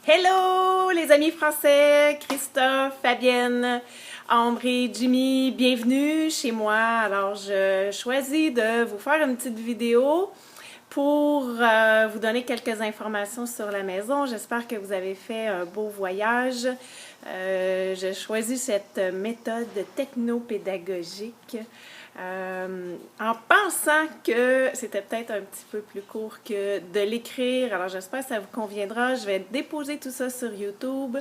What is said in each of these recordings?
Hello les amis français, Christophe, Fabienne, Ambre et Jimmy, bienvenue chez moi. Alors je choisis de vous faire une petite vidéo pour vous donner quelques informations sur la maison. J'espère que vous avez fait un beau voyage. J'ai choisi cette méthode technopédagogique en pensant que c'était peut-être un petit peu plus court que de l'écrire. Alors j'espère que ça vous conviendra. Je vais déposer tout ça sur YouTube.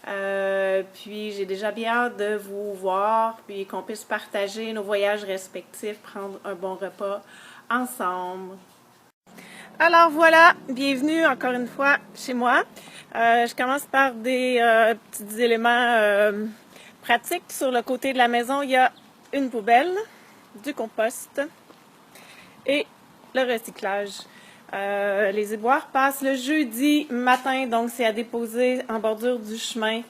Puis j'ai déjà bien hâte de vous voir, puis qu'on puisse partager nos voyages respectifs, prendre un bon repas ensemble. Alors voilà, bienvenue encore une fois chez moi. Je commence par des petits éléments pratiques. Sur le côté de la maison, il y a une poubelle, du compost et le recyclage. Les éboueurs passent le jeudi matin, donc c'est à déposer en bordure du chemin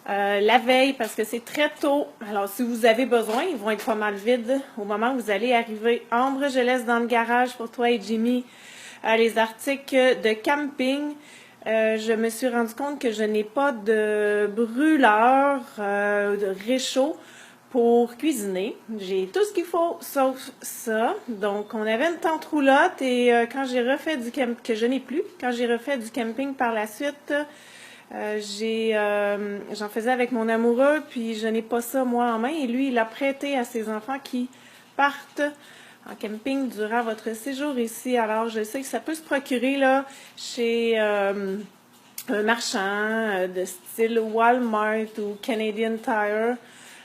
la veille parce que c'est très tôt. Alors si vous avez besoin, ils vont être pas mal vides au moment où vous allez arriver. Ambre, je laisse dans le garage pour toi et Jimmy les articles de camping. Je me suis rendu compte que je n'ai pas de brûleur, de réchaud pour cuisiner. J'ai tout ce qu'il faut sauf ça. Donc on avait une tente roulotte et quand j'ai refait du camping, que je n'ai plus, quand j'ai refait du camping par la suite, j'en faisais avec mon amoureux, puis je n'ai pas ça moi en main et lui il a prêté à ses enfants qui partent en camping durant votre séjour ici. Alors je sais que ça peut se procurer là chez un marchand de style Walmart ou Canadian Tire.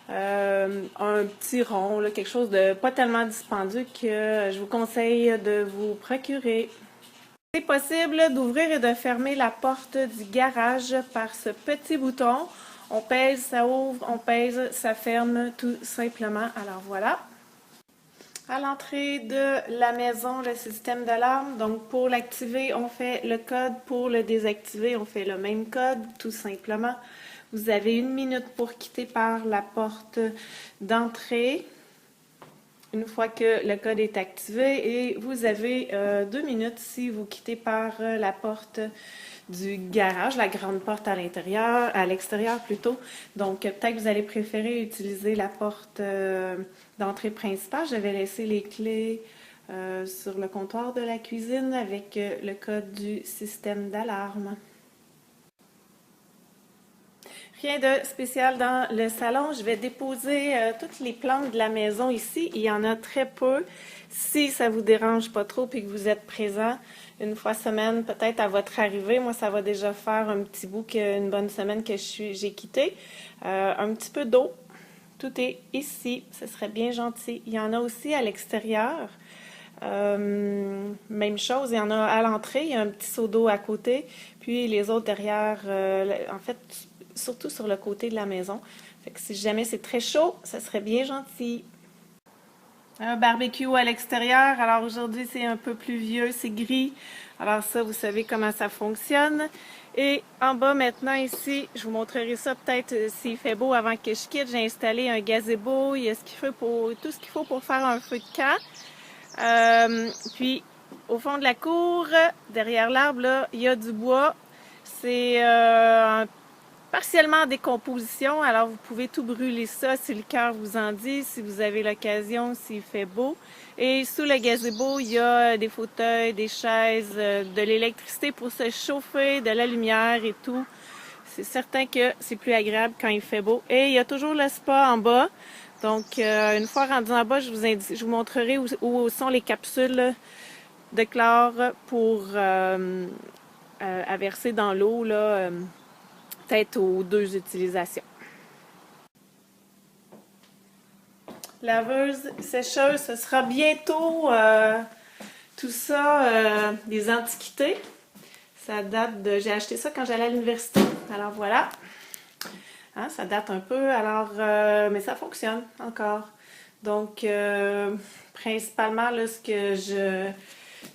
Un petit rond, là, quelque chose de pas tellement dispendieux que je vous conseille de vous procurer. C'est possible d'ouvrir et de fermer la porte du garage par ce petit bouton. On pèse, ça ouvre, on pèse, ça ferme tout simplement. Alors voilà. À l'entrée de la maison, le système d'alarme. Donc pour l'activer, on fait le code. Pour le désactiver, on fait le même code, tout simplement. Vous avez 1 minute pour quitter par la porte d'entrée. Une fois que le code est activé, et vous avez 2 minutes si vous quittez par la porte du garage, la grande porte à l'intérieur, à l'extérieur plutôt. Donc peut-être que vous allez préférer utiliser la porte d'entrée principale. Je vais laisser les clés sur le comptoir de la cuisine avec le code du système d'alarme. Rien de spécial dans le salon. Je vais déposer toutes les plantes de la maison ici. Il y en a très peu. Si ça vous dérange pas trop et que vous êtes présent une fois semaine, peut-être à votre arrivée, moi ça va déjà faire un petit bout qu'une bonne semaine que j'ai quitté. Un petit peu d'eau. Tout est ici. Ce serait bien gentil. Il y en a aussi à l'extérieur. Même chose, il y en a à l'entrée. Il y a un petit seau d'eau à côté. Puis les autres derrière, en fait, surtout sur le côté de la maison. Fait que si jamais c'est très chaud, ça serait bien gentil. Un barbecue à l'extérieur. Alors aujourd'hui, c'est un peu plus vieux, c'est gris. Alors ça, vous savez comment ça fonctionne. Et en bas maintenant ici, je vous montrerai ça peut-être s'il fait beau avant que je quitte. J'ai installé un gazebo. Il y a tout ce qu'il faut pour faire un feu de camp. Puis au fond de la cour, derrière l'arbre, là, il y a du bois. C'est partiellement en décomposition, alors vous pouvez tout brûler ça si le cœur vous en dit, si vous avez l'occasion, s'il fait beau. Et sous le gazebo, il y a des fauteuils, des chaises, de l'électricité pour se chauffer, de la lumière et tout. C'est certain que c'est plus agréable quand il fait beau. Et il y a toujours le spa en bas. Donc, une fois rendu en bas, je vous montrerai où sont les capsules de chlore pour à verser dans l'eau, là, peut-être aux 2 utilisations. Laveuse, sécheuse, ce sera bientôt tout ça, des antiquités. Ça date de... J'ai acheté ça quand j'allais à l'université. Alors voilà. Hein, ça date un peu, alors mais ça fonctionne encore. Donc, principalement, là, ce que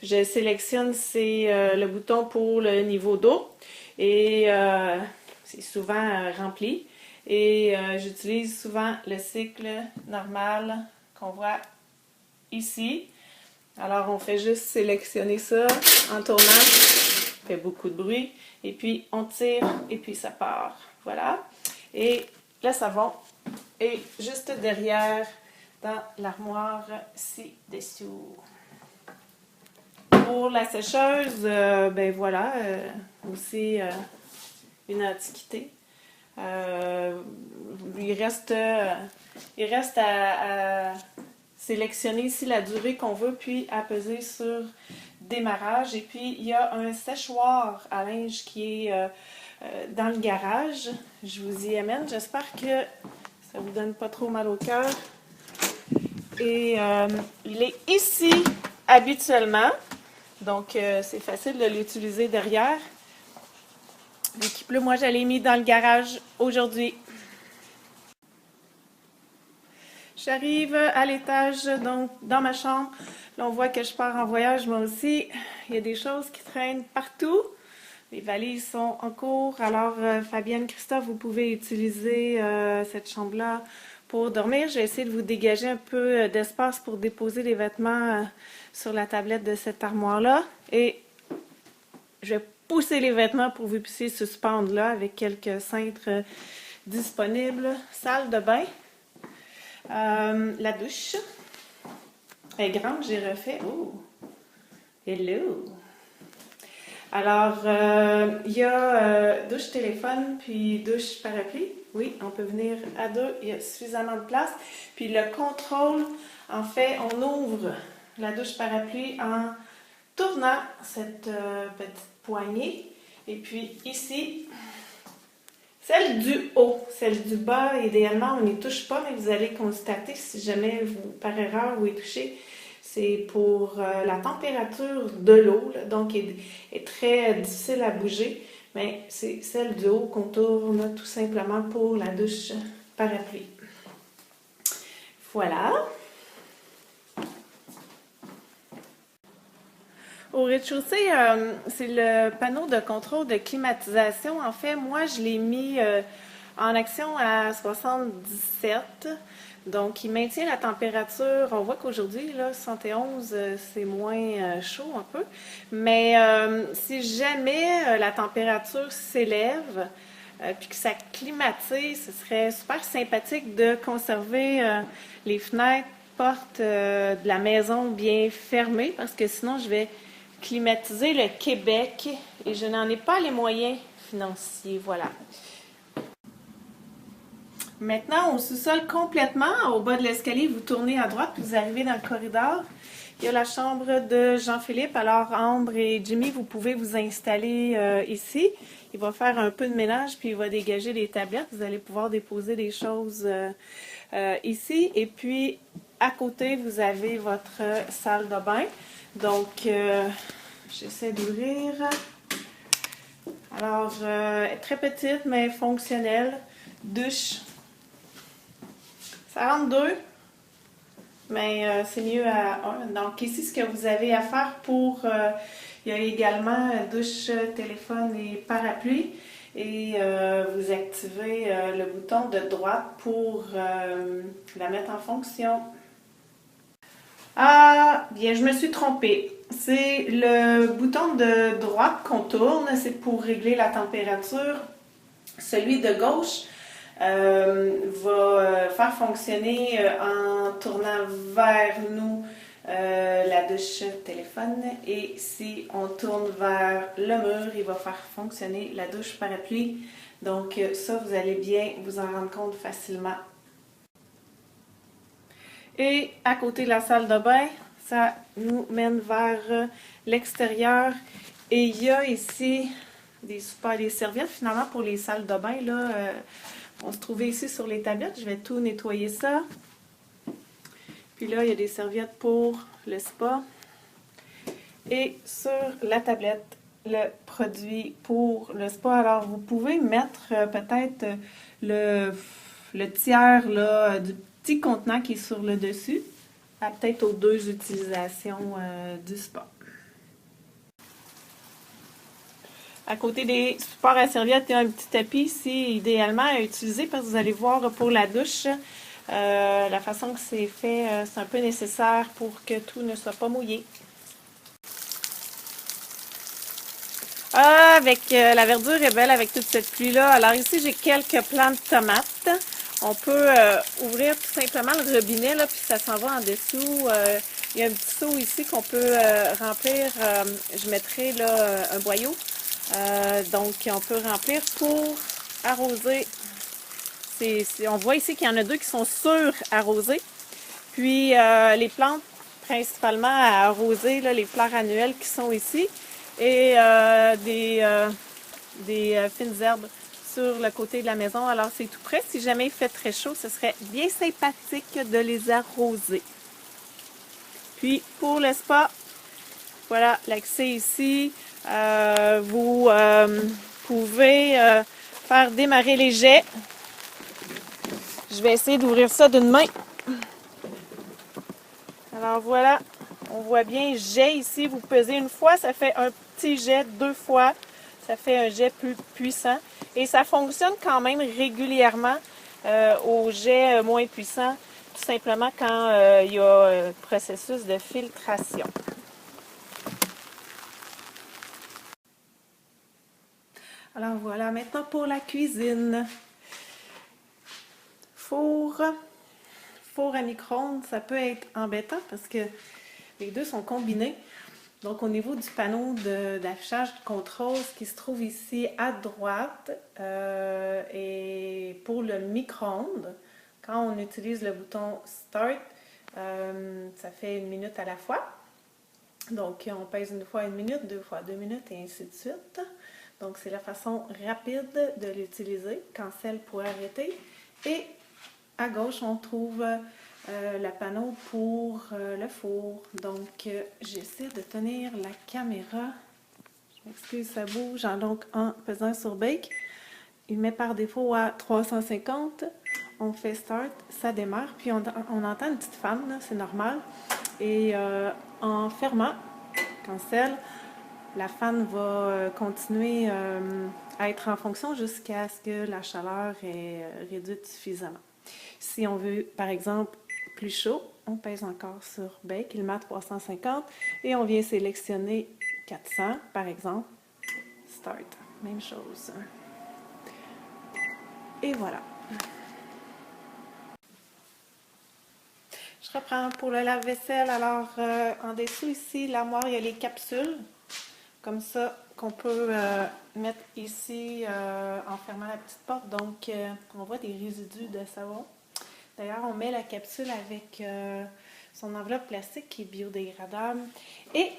je sélectionne, c'est le bouton pour le niveau d'eau. Et c'est souvent rempli. Et j'utilise souvent le cycle normal qu'on voit ici. Alors, on fait juste sélectionner ça en tournant. fait beaucoup de bruit. Et puis, on tire et puis ça part. Voilà. Et le savon est juste derrière dans l'armoire ci-dessous. Pour la sécheuse, ben voilà, aussi une antiquité. Il reste à sélectionner ici la durée qu'on veut, puis à peser sur démarrage. Et puis, il y a un séchoir à linge qui est dans le garage. Je vous y amène. J'espère que ça vous donne pas trop mal au cœur. Et il est ici habituellement. Donc, c'est facile de l'utiliser derrière. Vu qu'il pleut, moi, je l'ai mis dans le garage aujourd'hui. J'arrive à l'étage, donc dans ma chambre. Là, on voit que je pars en voyage, moi aussi. Il y a des choses qui traînent partout. Les valises sont en cours. Alors, Fabienne, Christophe, vous pouvez utiliser cette chambre-là pour dormir. J'ai essayé de vous dégager un peu d'espace pour déposer les vêtements sur la tablette de cette armoire-là. Et je vais pousser les vêtements pour que vous puissiez suspendre là avec quelques cintres disponibles. Salle de bain. La douche. Elle est grande, j'ai refait. Oh! Hello! Alors, il y a douche téléphone, puis douche parapluie. Oui, on peut venir à deux, il y a suffisamment de place. Puis le contrôle, en fait, on ouvre la douche parapluie en tournant cette petite poignée. Et puis ici, celle du haut, celle du bas, idéalement, on n'y touche pas, mais vous allez constater si jamais vous, par erreur, vous y touchez. C'est pour la température de l'eau, donc elle est très difficile à bouger, mais c'est celle du haut qu'on tourne tout simplement pour la douche parapluie. Voilà. Au rez-de-chaussée, c'est le panneau de contrôle de climatisation. En fait, moi, je l'ai mis en action à 77. Donc, il maintient la température. On voit qu'aujourd'hui, là, 71, c'est moins chaud un peu. Mais si jamais la température s'élève, puis que ça climatise, ce serait super sympathique de conserver les fenêtres, portes de la maison bien fermées, parce que sinon, je vais climatiser le Québec et je n'en ai pas les moyens financiers. Voilà. Maintenant, au sous-sol complètement, au bas de l'escalier, vous tournez à droite, vous arrivez dans le corridor. Il y a la chambre de Jean-Philippe. Alors, Ambre et Jimmy, vous pouvez vous installer ici. Il va faire un peu de ménage, puis il va dégager les tablettes. Vous allez pouvoir déposer des choses ici. Et puis, à côté, vous avez votre salle de bain. Donc, j'essaie d'ouvrir. Alors, très petite, mais fonctionnelle. Douche. Ça rentre deux, mais c'est mieux à un. Donc, ici, ce que vous avez à faire pour... il y a également douche, téléphone et parapluie. Et vous activez le bouton de droite pour la mettre en fonction. Ah, bien, je me suis trompée. C'est le bouton de droite qu'on tourne, c'est pour régler la température. Celui de gauche va faire fonctionner en tournant vers nous la douche téléphone. Et si on tourne vers le mur, il va faire fonctionner la douche parapluie. Donc ça, vous allez bien vous en rendre compte facilement. Et à côté de la salle de bain, ça nous mène vers l'extérieur. Et il y a ici des serviettes finalement pour les salles de bain. Là, on se trouvait ici sur les tablettes. Je vais tout nettoyer ça. Puis là, il y a des serviettes pour le spa. Et sur la tablette, le produit pour le spa. Alors, vous pouvez mettre peut-être le tiers là, du petit contenant qui est sur le dessus, à peut-être aux deux utilisations du spa. À côté des supports à serviettes, il y a un petit tapis ici, idéalement à utiliser parce que vous allez voir pour la douche, la façon que c'est fait, c'est un peu nécessaire pour que tout ne soit pas mouillé. Ah, avec la verdure est belle avec toute cette pluie-là. Alors ici, j'ai quelques plants de tomates. On peut ouvrir tout simplement le robinet, là, puis ça s'en va en dessous. Il y a un petit seau ici qu'on peut remplir. Je mettrai là un boyau. Donc, on peut remplir pour arroser. On voit ici qu'il y en a deux qui sont sur-arrosés. Puis, les plantes principalement à arroser, là, les fleurs annuelles qui sont ici. Et des fines herbes sur le côté de la maison. Alors, c'est tout près. Si jamais il fait très chaud, ce serait bien sympathique de les arroser. Puis, pour le spa, voilà l'accès ici. Vous pouvez faire démarrer les jets. Je vais essayer d'ouvrir ça d'une main. Alors voilà, on voit bien jet ici. Vous pesez une fois, ça fait un petit jet, deux fois, ça fait un jet plus puissant. Et ça fonctionne quand même régulièrement au jet moins puissant, tout simplement quand il y a un processus de filtration. Alors voilà, maintenant pour la cuisine. Four à micro-ondes, ça peut être embêtant parce que les deux sont combinés. Donc au niveau du panneau d'affichage de contrôle, ce qui se trouve ici à droite, et pour le micro-ondes, quand on utilise le bouton Start, ça fait 1 minute à la fois. Donc on pèse une fois 1 minute, deux fois 2 minutes et ainsi de suite. Donc c'est la façon rapide de l'utiliser, cancel pour arrêter. Et à gauche, on trouve le panneau pour le four. Donc, j'essaie de tenir la caméra. Je m'excuse, ça bouge. Donc, en pesant sur Bake, il met par défaut à 350. On fait Start, ça démarre. Puis, on entend une petite fan, c'est normal. Et en fermant, Cancel, la fan va continuer à être en fonction jusqu'à ce que la chaleur est réduite suffisamment. Si on veut, par exemple, plus chaud, on pèse encore sur Bake, il met à 350 et on vient sélectionner 400, par exemple. Start, même chose. Et voilà. Je reprends pour le lave-vaisselle. Alors, en dessous ici, l'armoire, il y a les capsules, comme ça, qu'on peut mettre ici en fermant la petite porte. Donc, on voit des résidus de savon. D'ailleurs, on met la capsule avec son enveloppe plastique qui est biodégradable. Et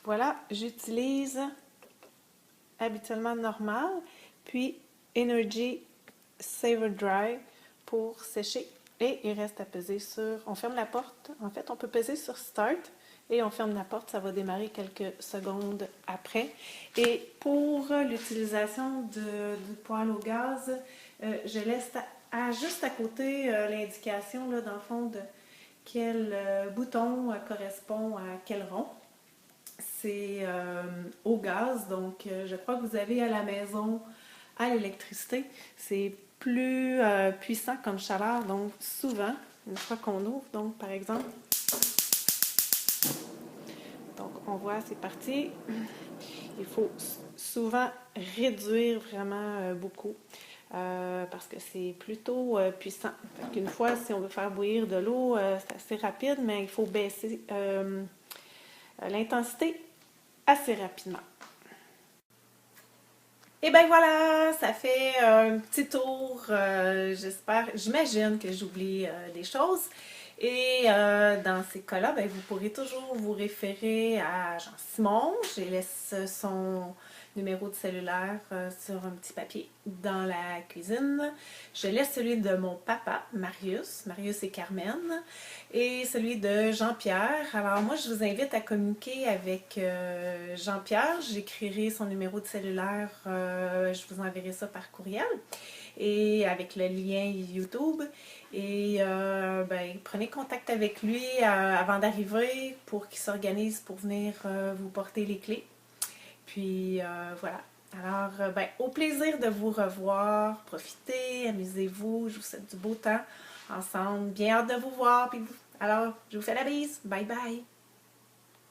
voilà, j'utilise habituellement normal, puis Energy Saver Dry pour sécher. Et il reste à peser sur... On ferme la porte. En fait, on peut peser sur Start et on ferme la porte. Ça va démarrer quelques secondes après. Et pour l'utilisation du poêle au gaz, je laisse juste à côté l'indication, dans le fond, de quel bouton correspond à quel rond. C'est au gaz, donc je crois que vous avez à la maison à l'électricité. C'est plus puissant comme chaleur, donc souvent, une fois qu'on ouvre, donc par exemple, donc on voit, c'est parti. Il faut souvent réduire vraiment beaucoup parce que c'est plutôt puissant. Une fois, si on veut faire bouillir de l'eau, c'est assez rapide, mais il faut baisser l'intensité assez rapidement. Et ben voilà, ça fait un petit tour, j'imagine que j'oublie des choses. Et dans ces cas-là, ben, vous pourrez toujours vous référer à Jean-Simon. Je laisse son numéro de cellulaire sur un petit papier dans la cuisine. Je laisse celui de mon papa, Marius et Carmen, et celui de Jean-Pierre. Alors moi, je vous invite à communiquer avec Jean-Pierre. J'écrirai son numéro de cellulaire, je vous enverrai ça par courriel et avec le lien YouTube. Et ben, prenez contact avec lui avant d'arriver pour qu'il s'organise pour venir vous porter les clés. Puis voilà. Alors, ben, au plaisir de vous revoir. Profitez, amusez-vous. Je vous souhaite du beau temps ensemble. Bien hâte de vous voir. Puis, alors, je vous fais la bise. Bye bye.